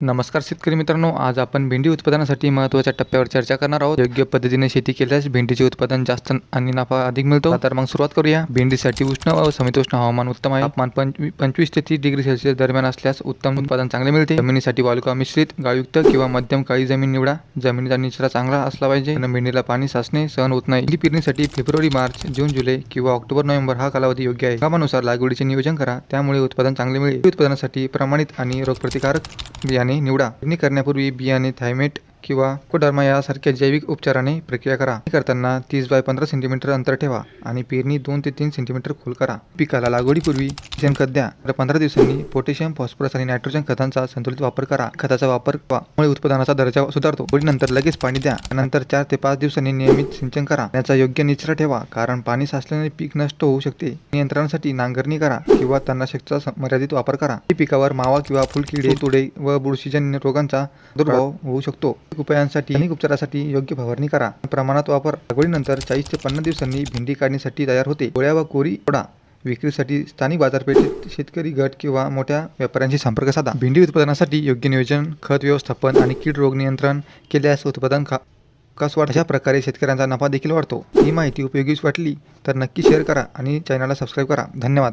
नमस्कार शेतकरी मित्रांनो, आज आपण भेंडी उत्पादनासाठी महत्त्वाच्या टप्प्यावर चर्चा करणार आहोत. योग्य पद्धतीने शेती केल्यास भेंडीचे उत्पादन जास्त आणि नफा अधिक मिळतो. तर मग सुरुवात करूया. भेंडीसाठी उष्ण व समशीतोष्ण हवामान उत्तम आहे. तापमान 25 ते 30 डिग्री सेल्सिअस दरम्यान असल्यास उत्तम उत्पादन चांगले मिळते. जमिनीसाठी वालुका मिश्रित, गाळयुक्त किंवा मध्यम काळी जमीन निवडा. जमिनीचा निचरा चांगला असला पाहिजे आणि भेंडीला पाणी साचणे सहन होत नाही. भेंडी पेरणीसाठी फेब्रुवारी, मार्च, जून, जुलै किंवा ऑक्टोबर, नोव्हेंबर हा कालावधी योग्य आहे. हवामानानुसार लागवडीचे नियोजन करा, त्यामुळे उत्पादन चांगले मिळेल. उत्पादनासाठी प्रमाणित आणि रोगप्रतिकारक बियाणे निवडा. पेरणी करण्यापूर्वी बियाणे थायमेट किंवा कोडर्मा यासारख्या जैविक उपचाराने प्रक्रिया करा. पेरणी करताना 30 बाय 15 सेंटीमीटर अंतर ठेवा आणि पेरणी 2 ते 3 सेंटीमीटर खोल करा. पिकाला लागवडीपूर्वी शेणखत द्या. 15 दिवसांनी पोटॅशियम, फॉस्फरस आणि नायट्रोजन खतांचा संतुलित वापर करा. खताचा वापर त्यामुळे उत्पादनाचा दर्जा सुधारतो. नंतर लगेच पाणी द्या. नंतर 4 ते 5 दिवसांनी नियमित सिंचन करा. त्याचा योग्य निचरा ठेवा, कारण पाणी साचल्याने पीक नष्ट होऊ शकते. नियंत्रणासाठी नांगरणी करा किंवा तणनाशकाचा मर्यादित वापर करा. पिकावर मावा किंवा फुलकिडे, तुडे व बुरशीजन्य रोगांचा दुर्भाव होऊ शकतो. उपायांसाठी अनेक उपचारासाठी योग्य फवारणी करा. प्रमाणात वापर. लागवडीनंतर 40 ते 50 दिवसांनी भेंडी काढणीसाठी तयार होते. कोळ्या व कोरी तोडा. विक्रीसाठी स्थानिक बाजारपेठेत शेतकरी गट किंवा मोठ्या व्यापाऱ्यांशी संपर्क साधा. भेंडी उत्पादनासाठी योग्य नियोजन, खत व्यवस्थापन आणि कीड रोग नियंत्रण केल्यास उत्पादन कस वाढते. अशा प्रकारे शेतकऱ्यांचा नफा देखील वाढतो. ही माहिती उपयोगी वाटली तर नक्की शेअर करा आणि चॅनलला सबस्क्राईब करा. धन्यवाद.